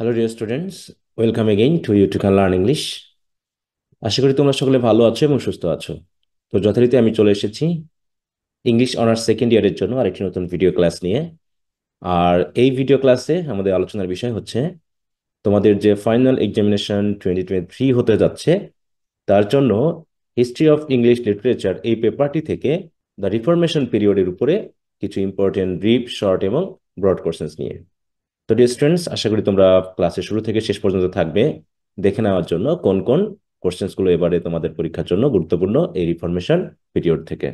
Hello dear students, welcome again to you to can learn English. আশা করি তোমরা সকলে ভালো আছো এবং সুস্থ আছো। তো যথারীতি আমি চলে এসেছি ইংলিশ অনার্স সেকেন্ড ইয়ারের জন্য আরেকটি নতুন ভিডিও ক্লাস নিয়ে। আর এই ভিডিও ক্লাসে আমাদের আলোচনার বিষয় হচ্ছে তোমাদের যে ফাইনাল এক্সামিনেশন 2023 হতে যাচ্ছে তার জন্য হিস্ট্রি অফ ইংলিশ লিটারেচার এই পেপারটি থেকে দ্য রিফরমেশন পিরিয়ডের উপরে কিছু ইম্পর্টেন্ট ব্রিফ, শর্ট এবং ব্রড কোশ্চেন্স নিয়ে। তো ডিয়ার স্টুডেন্টস, আশা করি তোমরা ক্লাসের শুরু থেকে শেষ পর্যন্ত থাকবে দেখে নেওয়ার জন্য কোন কোন কোশ্চেন্স গুলো এবারে তোমাদের পরীক্ষার জন্য গুরুত্বপূর্ণ এই রিফরমেশন পিরিয়ড থেকে।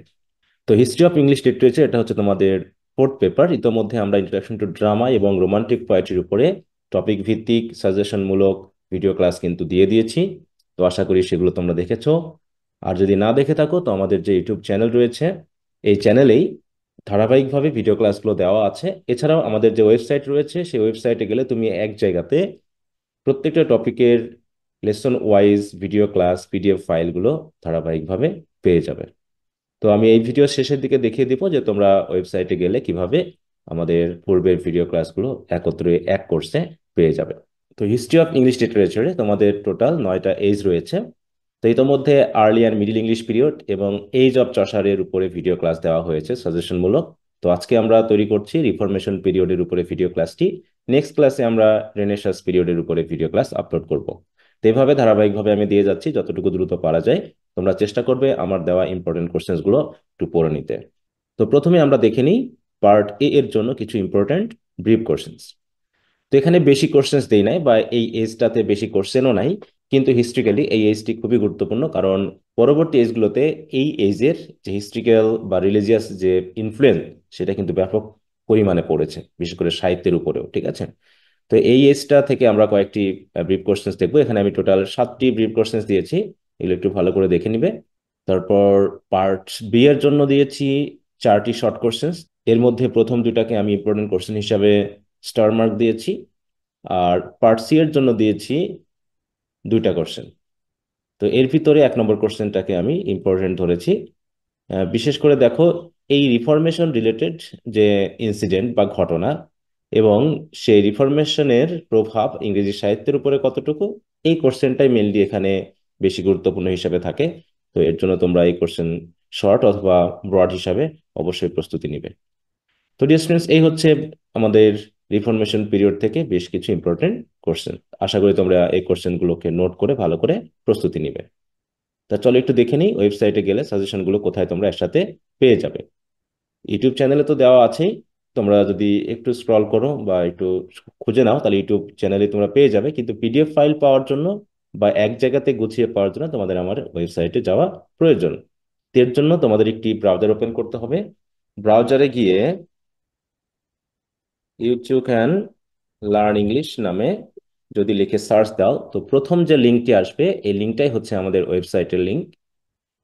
তো হিস্ট্রি অফ ইংলিশ লিটারেচার এটা হচ্ছে তোমাদের ফোর্থ পেপার। ইতোমধ্যে আমরা ইন্ট্রোডাকশন টু ড্রামা এবং রোমান্টিক পোয়েট্রির উপরে টপিক ভিত্তিক সাজেশনমূলক ভিডিও ক্লাস কিন্তু দিয়ে দিয়েছি। তো আশা করি সেগুলো তোমরা দেখেছো। আর যদি না দেখে থাকো তো আমাদের যে ইউটিউব চ্যানেল রয়েছে এই চ্যানেলেই ধারাবাহিকভাবে ভিডিও ক্লাসগুলো দেওয়া আছে। এছাড়াও আমাদের যে ওয়েবসাইট রয়েছে সেই ওয়েবসাইটে গেলে তুমি এক জায়গাতে প্রত্যেকটা টপিকের lesson wise video class PDF ফাইলগুলো ধারাবাহিকভাবে পেয়ে যাবে। তো আমি এই ভিডিও শেষের দিকে দেখিয়ে দিব যে তোমরা ওয়েবসাইটে গেলে কিভাবে আমাদের পূর্বের ভিডিও ক্লাসগুলো একত্রে এক কোর্সে পেয়ে যাবে। তো হিস্ট্রি অফ ইংলিশ লিটারেচারে তোমাদের টোটাল 9টা এজ রয়েছে। তো ইতোমধ্যে early and middle English period এবং এজ অফ চসারের উপরে ভিডিও ক্লাস দেওয়া হয়েছে সাজেশনমূলক। তো আজকে আমরা তৈরি করছি রিফরমেশন পিরিয়ডের উপরে ভিডিও ক্লাসটি। নেক্সট ক্লাসে আমরা রেনেসাস পিরিয়ডের উপরে ভিডিও ক্লাস আপলোড করব। তো এভাবে ধারাবাহিকভাবে আমি দিয়ে যাচ্ছি যতটুকু দ্রুত পারা যায়। তোমরা চেষ্টা করবে আমার দেওয়া ইম্পর্টেন্ট কোশ্চেন্স গুলো একটু পড়ে নিতে। তো প্রথমে আমরা দেখে নিই পার্ট এ এর জন্য কিছু ইম্পর্টেন্ট ব্রিফ কোশ্চেন্স। তো এখানে বেশি কোশ্চেন্স দেই নাই বা এই এজটাতে বেশি কোশ্চেনও নাই, কিন্তু হিস্ট্রিক্যালি এই এজটি খুবই গুরুত্বপূর্ণ, কারণ পরবর্তী এজগুলোতে এই এজের যে হিস্ট্রিক্যাল বা রিলিজিয়াস যে ইনফ্লুয়েন্স সেটা কিন্তু ব্যাপক পরিমাণে পড়েছে, বিশেষ করে সাহিত্যের উপরেও। ঠিক আছে, তো এই এজটা থেকে আমরা কয়েকটি ব্রিফ কোশ্চেন্স দেখবো। এখানে আমি টোটাল 7টি ব্রিফ কোশ্চেন্স দিয়েছি, এগুলো একটু ভালো করে দেখে নিবে। তারপর পার্ট বি এর জন্য দিয়েছি 4টি শর্ট কোশ্চেন্স। এর মধ্যে প্রথম দুটাকে আমি ইম্পর্টেন্ট কোশ্চেন হিসাবে স্টার মার্ক দিয়েছি। আর পার্ট সি এর জন্য দিয়েছি 2টা কোশ্চেন। তো এর ভিতরে 1 নম্বর কোশ্চেনটাকে আমি ইম্পর্টেন্ট ধরেছি। বিশেষ করে দেখো এই রিফরমেশন রিলেটেড যে ইনসিডেন্ট বা ঘটনা এবং সেই রিফরমেশনের প্রভাব ইংরেজি সাহিত্যের উপরে কতটুকু, এই কোশ্চেনটাই মেনলি এখানে বেশি গুরুত্বপূর্ণ হিসাবে থাকে। তো এর জন্য তোমরা এই কোশ্চেন শর্ট অথবা ব্রড হিসাবে অবশ্যই প্রস্তুতি নিবে। তো ডিয়ার স্টুডেন্টস, এই হচ্ছে আমাদের রিফরমেশন পিরিয়ড থেকে বেশ কিছু ইম্পর্টেন্ট কোশ্চেন। আশা করি তোমরা এই কোশ্চেনগুলোকে নোট করে ভালো করে প্রস্তুতি নিবে। তা চলো একটু দেখে নিই ওয়েবসাইটে গেলে সাজেশনগুলো কোথায় তোমরা একসাথে পেয়ে যাবে। ইউটিউব চ্যানেলে তো দেওয়া আছেই, তোমরা যদি একটু স্ক্রল করো বা একটু খুঁজে নাও তাহলে ইউটিউব চ্যানেলে তোমরা পেয়ে যাবে। কিন্তু পিডিএফ ফাইল পাওয়ার জন্য বা এক জায়গাতে গুছিয়ে পাওয়ার জন্য তোমাদের আমার ওয়েবসাইটে যাওয়া প্রয়োজন। এর জন্য তোমাদের একটি ব্রাউজার ওপেন করতে হবে। ব্রাউজারে গিয়ে ইউটিউব ক্যান লার্ন ইংলিশ নামে যদি লিখে সার্চ দাও তো প্রথম যে লিঙ্কটি আসবে এই লিঙ্কটাই হচ্ছে আমাদের ওয়েবসাইটের লিঙ্ক।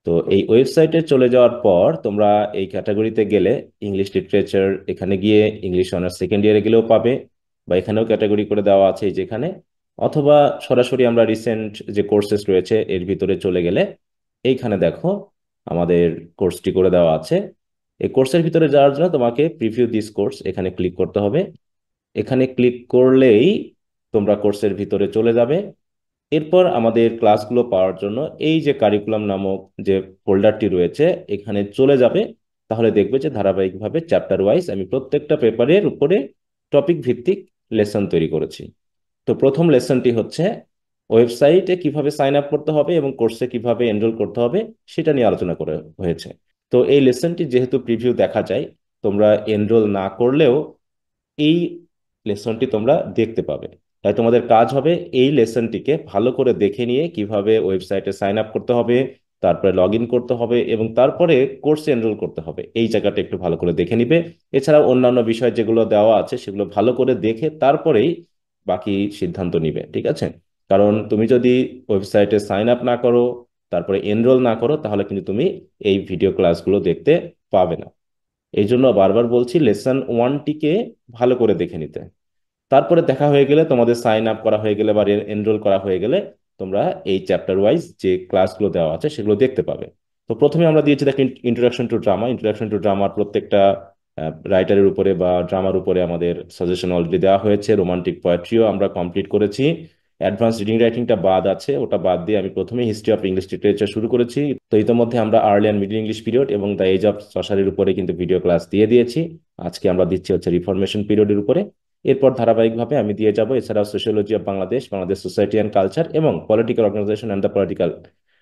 তো এই ওয়েবসাইটে চলে যাওয়ার পর তোমরা এই ক্যাটাগরিতে গেলে ইংলিশ লিটারেচার, এখানে গিয়ে ইংলিশ অনার্স সেকেন্ড ইয়ারে গেলেও পাবে, বা এখানেও ক্যাটাগরি করে দেওয়া আছে এই যেখানে, অথবা সরাসরি আমরা রিসেন্ট যে কোর্সেস রয়েছে এর ভিতরে চলে গেলে এইখানে দেখো আমাদের কোর্সটি করে দেওয়া আছে। এই কোর্সের ভিতরে যাওয়ার জন্য তোমাকে প্রিভিউ দিস কোর্স এখানে ক্লিক করতে হবে। এখানে ক্লিক করলেই তোমরা কোর্সের ভিতরে চলে যাবে। এরপর আমাদের ক্লাসগুলো পাওয়ার জন্য এই যে কারিকুলাম নামক যে ফোল্ডারটি রয়েছে এখানে চলে যাবে। তাহলে দেখবে যে ধারাবাহিকভাবে চ্যাপ্টার ওয়াইজ আমি প্রত্যেকটা পেপারের উপরে টপিক ভিত্তিক লেসন তৈরি করেছি। তো প্রথম লেসনটি হচ্ছে ওয়েবসাইটে কিভাবে সাইন আপ করতে হবে এবং কোর্সে কিভাবে এনরোল করতে হবে সেটা নিয়ে আলোচনা করে হয়েছে। তো এই লেসনটি যেহেতু প্রিভিউ দেখা যায়, তোমরা এনরোল না করলেও এই লেসনটি তোমরা দেখতে পাবে। তাই তোমাদের কাজ হবে এই লেসনটিকে ভালো করে দেখে নিয়ে কিভাবে ওয়েবসাইটে সাইন আপ করতে হবে, তারপরে লগ ইন করতে হবে এবং তারপরে কোর্সে এনরোল করতে হবে, এই জায়গাটা একটু ভালো করে দেখে নিবে। এছাড়াও অন্যান্য বিষয় যেগুলো দেওয়া আছে সেগুলো ভালো করে দেখে তারপরেই বাকি সিদ্ধান্ত নিবে। ঠিক আছে, কারণ তুমি যদি ওয়েবসাইটে সাইন আপ না করো তারপরে এনরোল না করো তাহলে কিন্তু তুমি এই ভিডিও ক্লাসগুলো দেখতে পাবে না। এই জন্য বারবার বলছি লেসন ওয়ানটিকে ভালো করে দেখে নিতে। তারপরে দেখা হয়ে গেলে, তোমাদের সাইন আপ করা হয়ে গেলে বা এনরোল করা হয়ে গেলে তোমরা এই চ্যাপ্টার ওয়াইজ যে ক্লাসগুলো দেওয়া আছে সেগুলো দেখতে পাবে। তো প্রথমে আমরা দিয়েছি দেখো introduction to drama. Introduction to ড্রামার প্রত্যেকটা রাইটারের উপরে বা ড্রামার উপরে আমাদের সাজেশন অলরেডি দেওয়া হয়েছে। রোমান্টিক পোয়েট্রিও আমরা কমপ্লিট করেছি। অ্যাডভান্স রিডিং রাইটিংটা বাদ আছে, ওটা বাদ দিয়ে আমি প্রথমে হিস্ট্রি অফ ইংলিশ লিটারেচার শুরু করেছি। তো ইতিমধ্যে আমরা early and middle English period এবং দ্য এজ অফ সসারির উপরে কিন্তু ভিডিও ক্লাস দিয়ে দিয়েছি। আজকে আমরা দিচ্ছি হচ্ছে রিফরমেশন পিরিয়ডের উপরে। এরপর ধারাবাহিকভাবে আমি দিয়ে যাব এছাড়াও sociology of Bangladesh, Bangladesh society and culture এবং political organisation and the political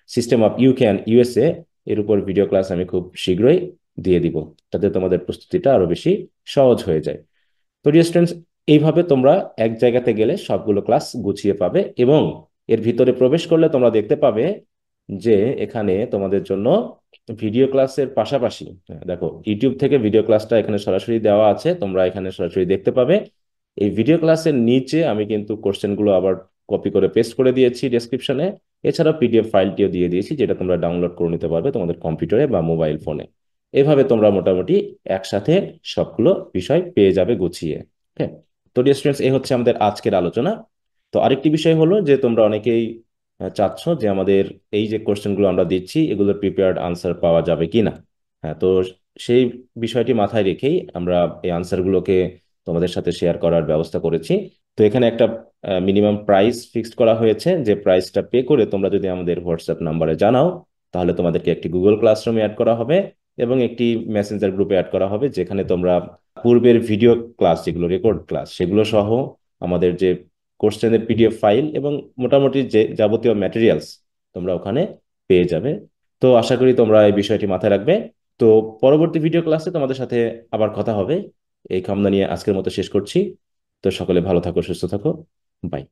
system of UK and USA এর উপর ভিডিও ক্লাস আমি খুব শীঘ্রই দিয়ে দিব, যাতে তোমাদের প্রস্তুতিটা আরো বেশি সহজ হয়ে যায়। তো ডিয়ার স্টুডেন্টস, এইভাবে তোমরা এক জায়গাতে গেলে সবগুলো ক্লাস গুছিয়ে পাবে এবং এর ভিতরে প্রবেশ করলে তোমরা দেখতে পাবে যে এখানে তোমাদের জন্য ভিডিও ক্লাসের পাশাপাশি দেখো ইউটিউব থেকে ভিডিও ক্লাসটা এখানে সরাসরি দেওয়া আছে, তোমরা এখানে সরাসরি দেখতে পাবে। এই ভিডিও ক্লাসের নিচে আমি কিন্তু কোশ্চেনগুলো আবার কপি করে পেস্ট করে দিয়েছি ডেসক্রিপশনে। এছাড়াও পিডিএফ ফাইলটিও দিয়ে দিয়েছি, যেটা তোমরা ডাউনলোড করে নিতে পারবে তোমাদের কম্পিউটারে বা মোবাইল ফোনে। এভাবে তোমরা মোটামুটি একসাথে সবগুলো বিষয় পেয়ে যাবে গুছিয়ে। ওকে, তো ডিয়ার স্টুডেন্টস, এই হচ্ছে আমাদের আজকের আলোচনা। তো আরেকটি বিষয় হলো যে তোমরা অনেকেই চাচ্ছ যে আমাদের এই যে কোশ্চেনগুলো আমরা দিচ্ছি এগুলোর প্রিপেয়ার্ড আনসার পাওয়া যাবে কিনা। হ্যাঁ, তো সেই বিষয়টি মাথায় রেখেই আমরা এই আনসারগুলোকে তোমাদের সাথে শেয়ার করার ব্যবস্থা করেছি। তো এখানে একটা মিনিমাম প্রাইস ফিক্সড করা হয়েছে, যে প্রাইসটা পে করে তোমরা যদি আমাদের হোয়াটসঅ্যাপ নাম্বারে জানাও তাহলে তোমাদেরকে একটি গুগল ক্লাসরুমে অ্যাড করা হবে এবং একটি মেসেঞ্জার গ্রুপে অ্যাড করা হবে, যেখানে তোমরা পূর্বের ভিডিও ক্লাস যেগুলো রেকর্ড ক্লাস সেগুলো সহ আমাদের যে কোশ্চেনের পিডিএফ ফাইল এবং মোটামুটি যে যাবতীয় ম্যাটেরিয়ালস তোমরা ওখানে পেয়ে যাবে। তো আশা করি তোমরা এই বিষয়টি মাথায় রাখবে। তো পরবর্তী ভিডিও ক্লাসে তোমাদের সাথে আবার কথা হবে। এই কামনা নিয়ে আজকের মতো শেষ করছি। তো সকলে ভালো থাকো, সুস্থ থাকো। বাই।